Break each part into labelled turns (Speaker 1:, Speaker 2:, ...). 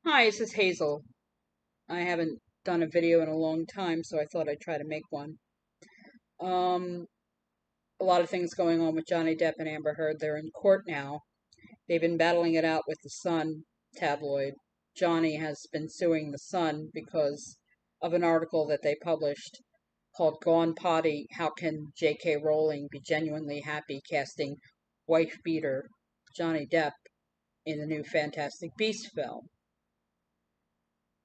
Speaker 1: Hi, this is Hazel. I haven't done a video in a long time, so I thought I'd try to make one. Um, a lot of things going on with Johnny Depp and Amber Heard. They're in court now. They've been battling it out with the Sun tabloid. Johnny has been suing the Sun because of an article that they published called Gone Potty, How Can J.K. Rowling Be Genuinely Happy Casting Wife Beater Johnny Depp in the new Fantastic Beasts film?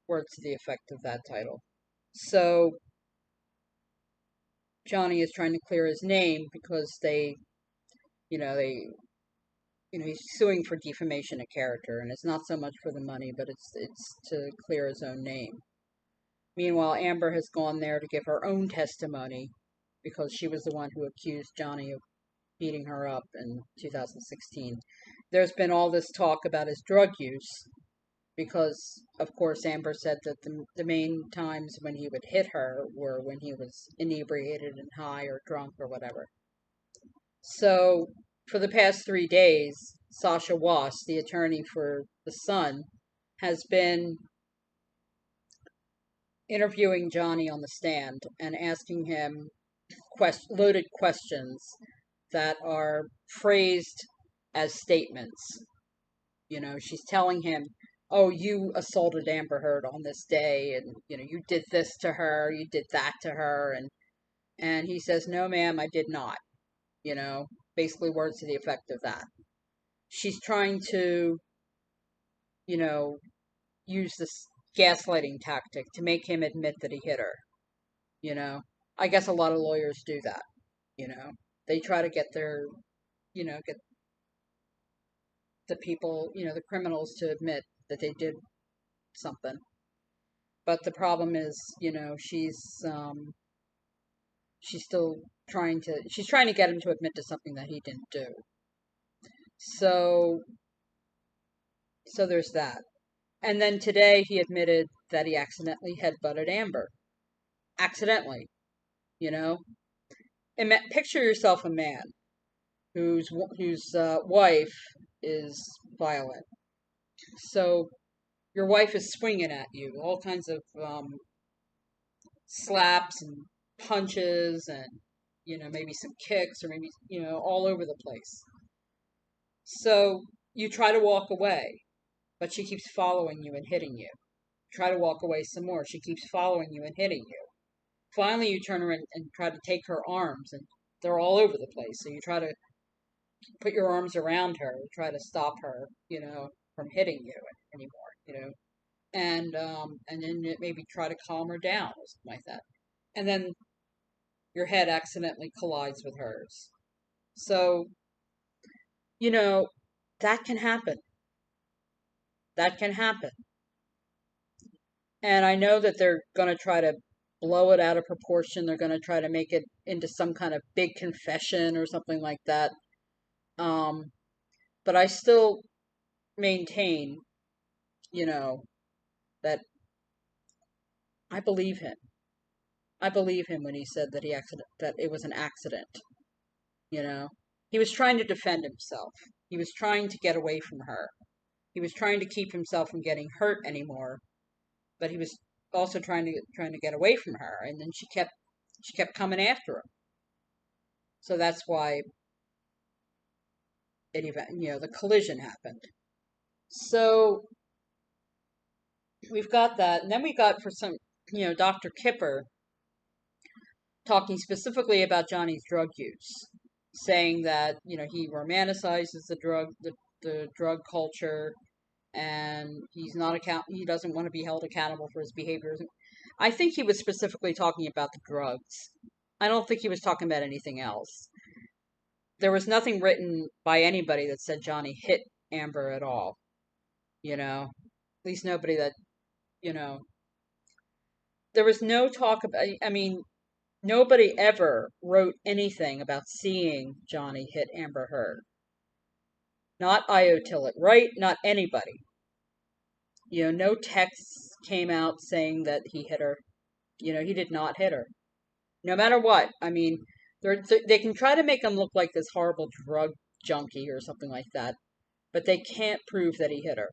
Speaker 1: Words to the effect of that title. So Johnny is trying to clear his name because you know, they, he's suing for defamation of character, and it's not so much for the money, but it's to clear his own name. Meanwhile, Amber has gone there to give her own testimony because she was the one who accused Johnny of beating her up in 2016. There's been all this talk about his drug use because, of course, Amber said that the main times when he would hit her were when he was inebriated and high or drunk or whatever. So, for the past 3 days, Sasha Wass, the attorney for the Sun, has been interviewing Johnny on the stand and asking him loaded questions that are phrased as statements. She's telling him, "Oh, you assaulted Amber Heard on this day, and you did this to her, you did that to her," and he says, "No, ma'am, I did not." You know, basically words to the effect of that. She's trying to, you know, use this gaslighting tactic to make him admit that he hit her. You know, I guess a lot of lawyers do that. You know, they try to get get the people, the criminals to admit that they did something. But the problem is, she's still she's trying to get him to admit to something that he didn't do. So, so there's that. And then today he admitted that he accidentally headbutted Amber. Accidentally, you know. Picture yourself a man whose wife is violent. So your wife is swinging at you, all kinds of slaps and punches, and maybe some kicks, or maybe all over the place. So you try to walk away, but she keeps following you and hitting you. Try to walk away some more. She keeps following you and hitting you. Finally, you turn around and try to take her arms, and they're all over the place. So you try to put your arms around her, try to stop her, from hitting you anymore. And then maybe try to calm her down or something like that. And then your head accidentally collides with hers. So, you know, that can happen. That can happen. And I know that they're going to try to blow it out of proportion. They're going to try to make it into some kind of big confession or something like that. Um, but I still maintain, you know, that I believe him. I believe him when he said that it was an accident. You know, he was trying to defend himself. He was trying to get away from her. He was trying to keep himself from getting hurt anymore. But he was also trying to get away from her, and then she kept coming after him. So that's why the collision happened. So we've got that, and then we got for some Dr. Kipper talking specifically about Johnny's drug use, saying that he romanticizes the drug culture, and he doesn't want to be held accountable for his behaviors. I think he was specifically talking about the drugs. I don't think he was talking about anything else. There was nothing written by anybody that said Johnny hit Amber at all. At least nobody that you know. There was no talk about. I mean, nobody ever wrote anything about seeing Johnny hit Amber Heard. Not Io Tillett, right? Not anybody. No texts came out saying that he hit her. He did not hit her. No matter what. I mean, they can try to make him look like this horrible drug junkie or something like that, but they can't prove that he hit her.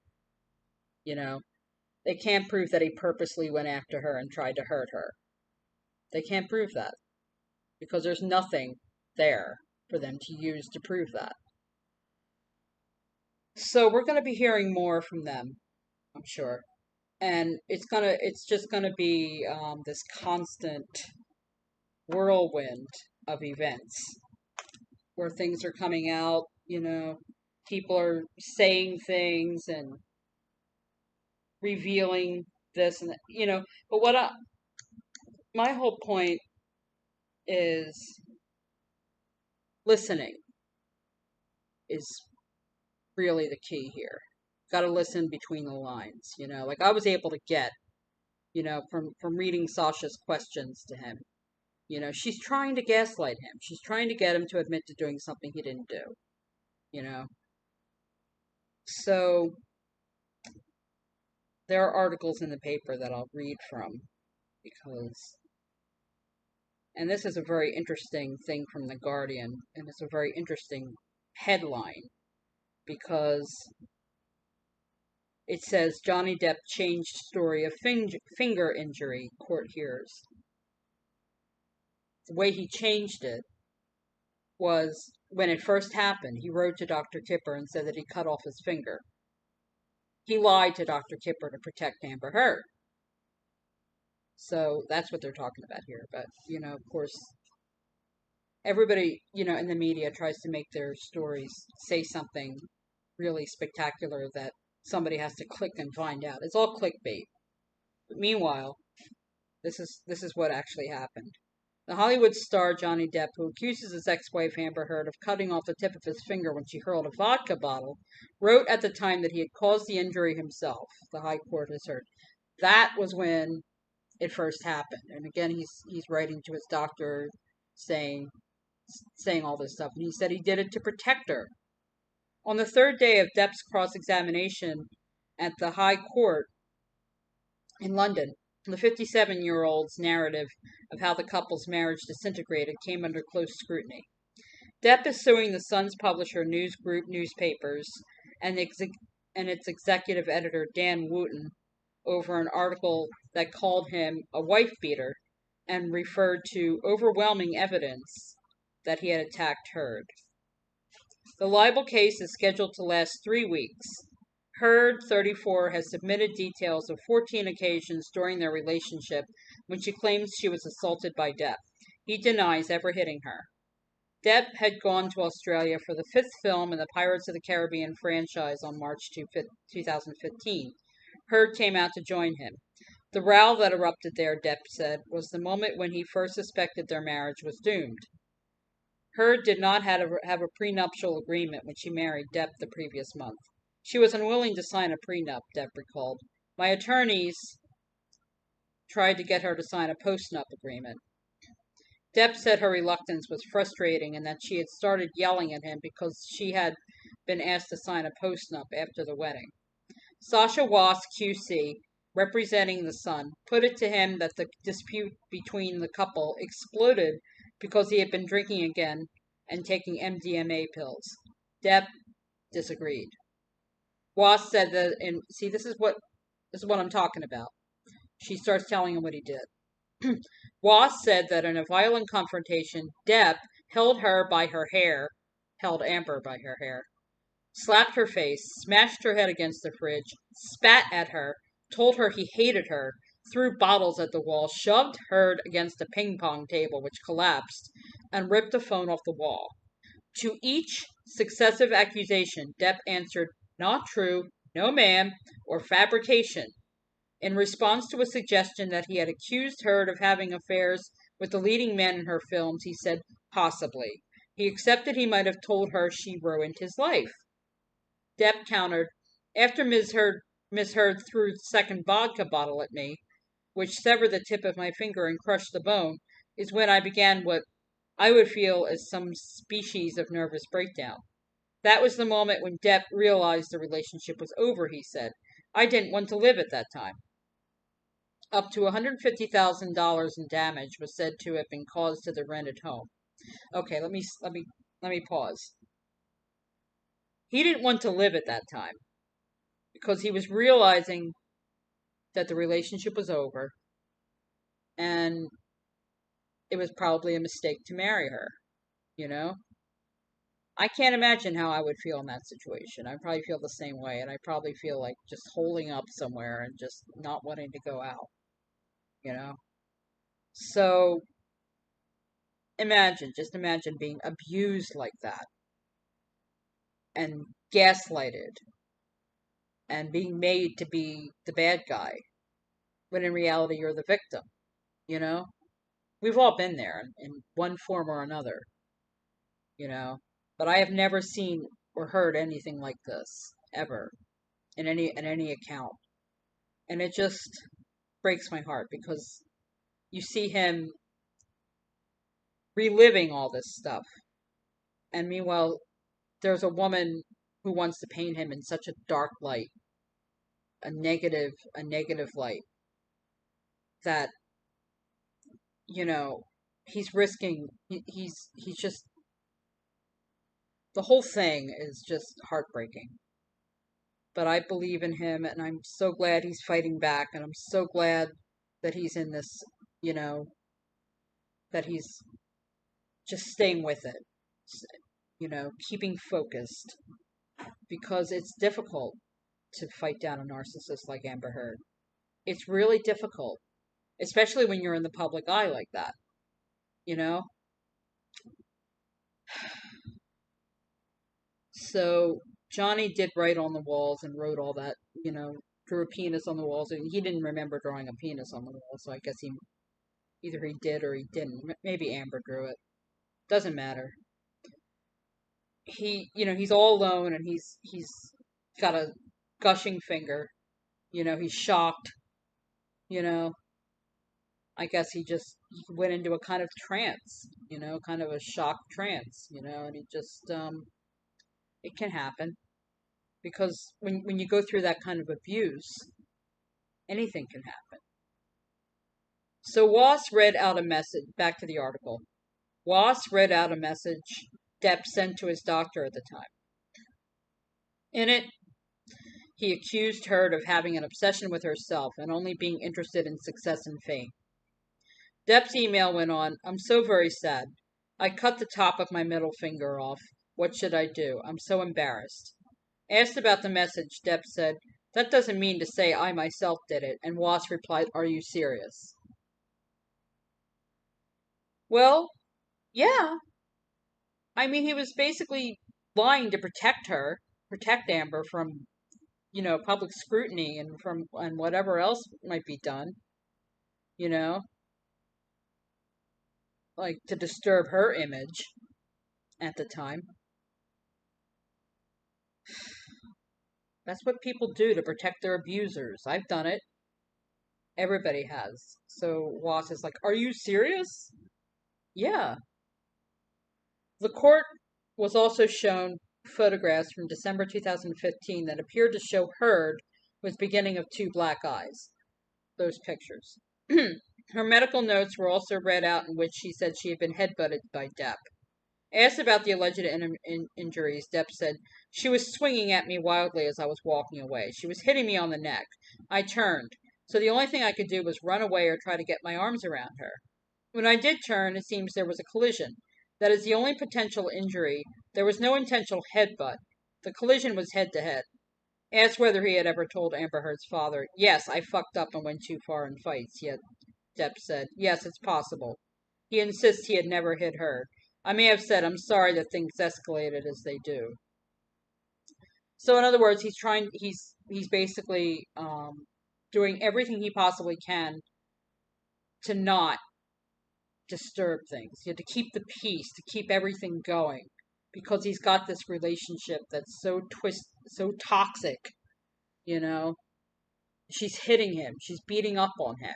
Speaker 1: You know, They can't prove that he purposely went after her and tried to hurt her. They can't prove that because there's nothing there for them to use to prove that. So we're going to be hearing more from them, I'm sure. And it's just gonna be this constant whirlwind of events where things are coming out, people are saying things and revealing this and but my whole point is listening is really the key here. Got to listen between the lines, like I was able to get, from reading Sasha's questions to him. She's trying to gaslight him. She's trying to get him to admit to doing something he didn't do, you know. So there are articles in the paper that I'll read from because, and this is a very interesting thing from The Guardian, and it's a very interesting headline because it says Johnny Depp changed story of finger injury, court hears. The way he changed it was when it first happened, he wrote to Dr. Kipper and said that he cut off his finger. He lied to Dr. Kipper to protect Amber Heard. So that's what they're talking about here. But, of course, everybody, in the media tries to make their stories say something really spectacular that somebody has to click and find out. It's all clickbait. But meanwhile, this is what actually happened. The Hollywood star Johnny Depp, who accuses his ex-wife Amber Heard of cutting off the tip of his finger when she hurled a vodka bottle, wrote at the time that he had caused the injury himself, the High Court has heard. That was when it first happened. And again, he's writing to his doctor saying all this stuff. And he said he did it to protect her. On the third day of Depp's cross-examination at the High Court in London, the 57-year-old's narrative of how the couple's marriage disintegrated came under close scrutiny. Depp is suing the Sun's publisher News Group Newspapers and its executive editor Dan Wooten over an article that called him a wife-beater and referred to overwhelming evidence that he had attacked Heard. The libel case is scheduled to last 3 weeks. Heard, 34, has submitted details of 14 occasions during their relationship when she claims she was assaulted by Depp. He denies ever hitting her. Depp had gone to Australia for the 5th film in the Pirates of the Caribbean franchise on March 2015. Heard came out to join him. The row that erupted there, Depp said, was the moment when he first suspected their marriage was doomed. Heard did not have a prenuptial agreement when she married Depp the previous month. She was unwilling to sign a prenup, Depp recalled. My attorneys tried to get her to sign a postnup agreement. Depp said her reluctance was frustrating and that she had started yelling at him because she had been asked to sign a postnup after the wedding. Sasha Wass, QC, representing the Sun, put it to him that the dispute between the couple exploded because he had been drinking again and taking MDMA pills. Depp disagreed. Wass said that, and see, this is what I'm talking about. She starts telling him what he did. Wass said that in a violent confrontation, Depp held Amber by her hair, slapped her face, smashed her head against the fridge, spat at her, told her he hated her, threw bottles at the wall, shoved Heard against a ping pong table which collapsed, and ripped a phone off the wall. To each successive accusation, Depp answered, "Not true, no ma'am," or fabrication. In response to a suggestion that he had accused Heard of having affairs with the leading men in her films, he said, possibly. He accepted he might have told her she ruined his life. Depp countered, after Miss Heard threw the second vodka bottle at me, which severed the tip of my finger and crushed the bone, is when I began what I would feel as some species of nervous breakdown. That was the moment when Depp realized the relationship was over, he said. I didn't want to live at that time. Up to $150,000 in damage was said to have been caused to the rented home. Okay, let me pause. He didn't want to live at that time because he was realizing that the relationship was over and it was probably a mistake to marry her, you know? I can't imagine how I would feel in that situation. I'd probably feel the same way, and I probably feel like just holding up somewhere and just not wanting to go out, you know? So just imagine being abused like that and gaslighted and being made to be the bad guy when in reality you're the victim, you know? We've all been there in one form or another, you know? But I have never seen or heard anything like this ever in any account. And it just breaks my heart because you see him reliving all this stuff. And meanwhile, there's a woman who wants to paint him in such a dark light, a negative light that, you know, he's risking, he's just, the whole thing is just heartbreaking. But I believe in him and I'm so glad he's fighting back and I'm so glad that he's in this, you know, that he's just staying with it, you know, keeping focused because it's difficult to fight down a narcissist like Amber Heard. It's really difficult, especially when you're in the public eye like that, you know? So Johnny did write on the walls and wrote all that, you know, drew a penis on the walls. And he didn't remember drawing a penis on the wall, so I guess he either he did or he didn't. Maybe Amber drew it. Doesn't matter. You know, he's all alone and he's got a gushing finger. You know, he's shocked. You know, I guess he went into a kind of trance. You know, kind of a shock trance. You know, and he just it can happen because when you go through that kind of abuse, anything can happen. So Wass read out a message. Back to the article. Wass read out a message Depp sent to his doctor at the time. In it, he accused Heard of having an obsession with herself and only being interested in success and fame. Depp's email went on, I'm so very sad. I cut the top of my middle finger off. What should I do? I'm so embarrassed. Asked about the message, Depp said, that doesn't mean to say I myself did it, and Wass replied, are you serious? Well, yeah. I mean, he was basically lying to protect Amber from, you know, public scrutiny and whatever else might be done, you know, like to disturb her image at the time. That's what people do to protect their abusers. I've done it. Everybody has. So Wass is like, are you serious? Yeah. The court was also shown photographs from December 2015 that appeared to show Heard was beginning of two black eyes. Those pictures. Her medical notes were also read out in which she said she had been headbutted by Depp. Asked about the alleged injuries, Depp said, she was swinging at me wildly as I was walking away. She was hitting me on the neck. I turned. So the only thing I could do was run away or try to get my arms around her. When I did turn, it seems there was a collision. That is the only potential injury. There was no intentional headbutt. The collision was head to head. Asked whether he had ever told Amber Heard's father, yes, I fucked up and went too far in fights, yet Depp said, yes, it's possible. He insists he had never hit Heard. I may have said, I'm sorry that things escalated as they do. So in other words, he's basically doing everything he possibly can to not disturb things, you know, to keep the peace, to keep everything going, because he's got this relationship that's so toxic, you know. She's hitting him, she's beating up on him,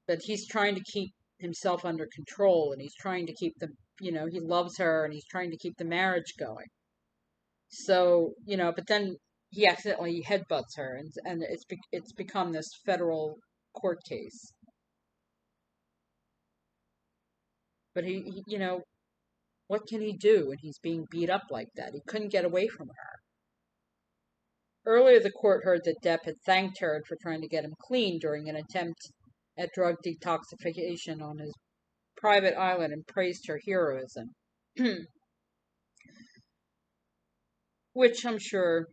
Speaker 1: that he's trying to keep himself under control, and he's trying to keep the, you know, he loves her, and he's trying to keep the marriage going. So, you know, but then he accidentally headbutts her, and it's become this federal court case. But you know, what can he do when he's being beat up like that? He couldn't get away from her. Earlier, the court heard that Depp had thanked Heard for trying to get him clean during an attempt at drug detoxification on his private island and praised her heroism. Which I'm sure,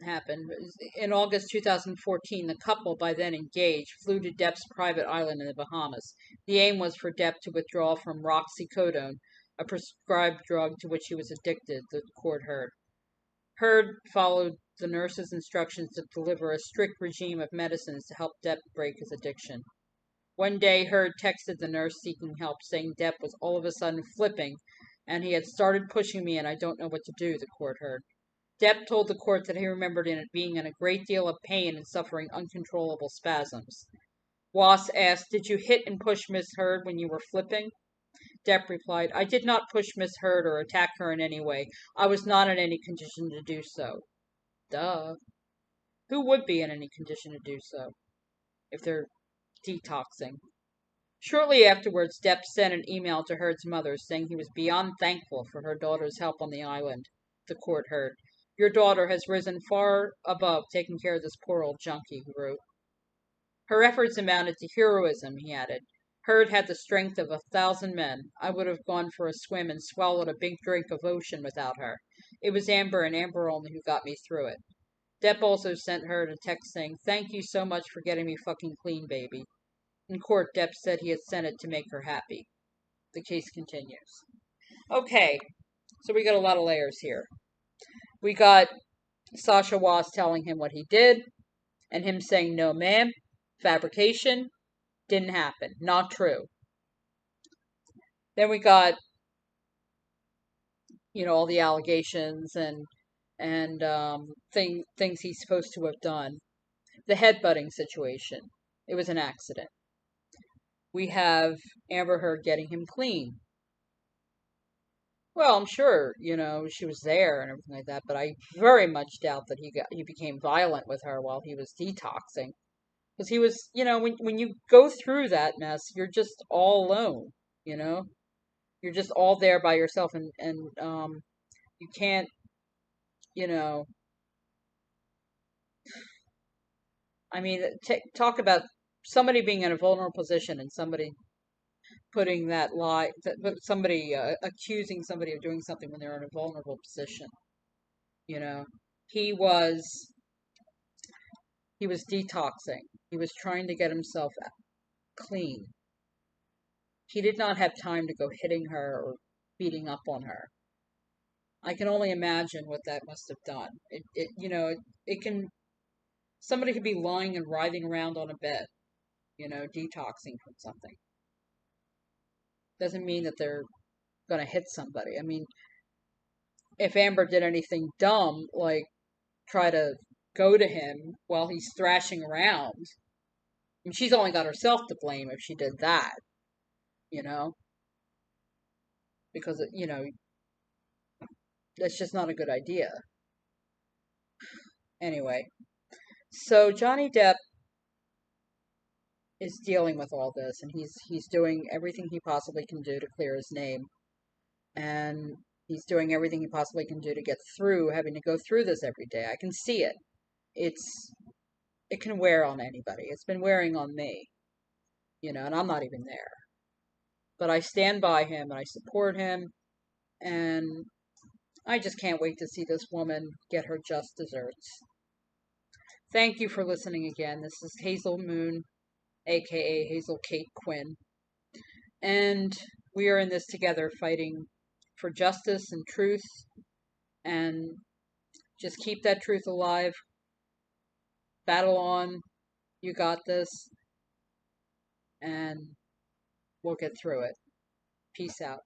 Speaker 1: happened. In August 2014, the couple, by then engaged, flew to Depp's private island in the Bahamas. The aim was for Depp to withdraw from roxicodone, a prescribed drug to which he was addicted, the court heard. Heard followed the nurse's instructions to deliver a strict regime of medicines to help Depp break his addiction. One day, Heard texted the nurse seeking help, saying Depp was all of a sudden flipping, and he had started pushing me, and I don't know what to do, the court heard. Depp told the court that he remembered being in a great deal of pain and suffering uncontrollable spasms. Wass asked, "Did you hit and push Miss Heard when you were flipping?" Depp replied, "I did not push Miss Heard or attack her in any way. I was not in any condition to do so." Duh. Who would be in any condition to do so if they're detoxing? Shortly afterwards, Depp sent an email to Heard's mother saying he was beyond thankful for her daughter's help on the island. The court heard. "Your daughter has risen far above taking care of this poor old junkie," he wrote. "Her efforts amounted to heroism," he added. "Heard had the strength of 1,000 men. I would have gone for a swim and swallowed a big drink of ocean without her. It was Amber and Amber only who got me through it." Depp also sent Heard a text saying, "Thank you so much for getting me fucking clean, baby." In court, Depp said he had sent it to make her happy. The case continues. Okay, so we got a lot of layers here. We got Sasha Wass telling him what he did, and him saying, "No, ma'am, fabrication, didn't happen, not true." Then we got, all the allegations and things he's supposed to have done. The headbutting situation, it was an accident. We have Amber Heard getting him clean. Well, I'm sure, she was there and everything like that, but I very much doubt that he became violent with her while he was detoxing. Because he was, when you go through that mess, you're just all alone, you know? You're just all there by yourself and you can't, you know, I mean, talk about somebody being in a vulnerable position and somebody putting that lie, somebody accusing somebody of doing something when they're in a vulnerable position. You know, he was he was detoxing. He was trying to get himself clean. He did not have time to go hitting her or beating up on her. I can only imagine what that must have done. It can, somebody could be lying and writhing around on a bed, detoxing from something. Doesn't mean that they're going to hit somebody. I mean, if Amber did anything dumb, like try to go to him while he's thrashing around, I mean, she's only got herself to blame if she did that, you know? Because, that's just not a good idea. Anyway, so Johnny Depp is dealing with all this, and he's doing everything he possibly can do to clear his name, and he's doing everything he possibly can do to get through having to go through this every day. I can see it. It can wear on anybody. It's been wearing on me, and I'm not even there. But I stand by him and I support him, and I just can't wait to see this woman get her just desserts. Thank you for listening again. This is Hazel Moon, aka Hazel Kate Quinn. And we are in this together, fighting for justice and truth, and just keep that truth alive. Battle on. You got this. And we'll get through it. Peace out.